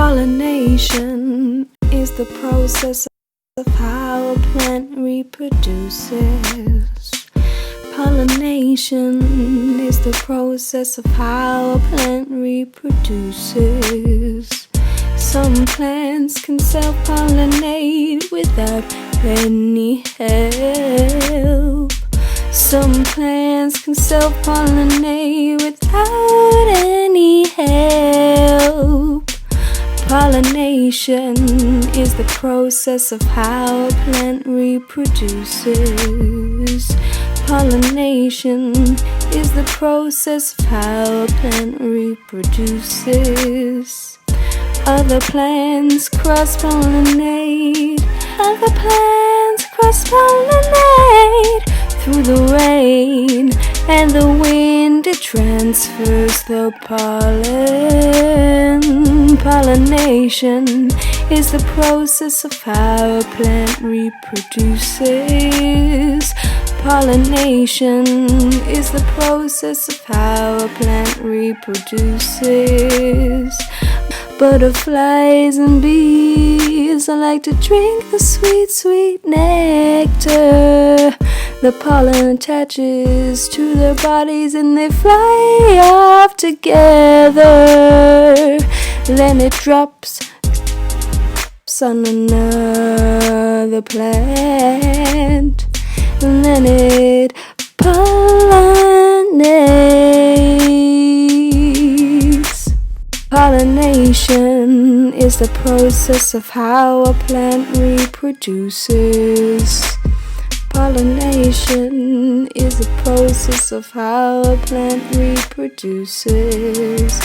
Pollination is the process of how a plant reproduces. Pollination is the process of how a plant reproduces. Some plants can self-pollinate without any help. Some plants can self-pollinate without any help. Pollination is the process of how a plant reproduces. Pollination is the process of how a plant reproduces. Other plants cross-pollinate. Other plants cross-pollinate. Through the rain and the wind, it transfers the pollen. Pollination is the process of how a plant reproduces. Pollination is the process of how a plant reproduces. Butterflies and bees like to drink the sweet, sweet nectar. The pollen attaches to their bodies and they fly off together. Then it drops on another plant, and then it pollinates. Pollination is the process of how a plant reproduces. Pollination is the process of how a plant reproduces.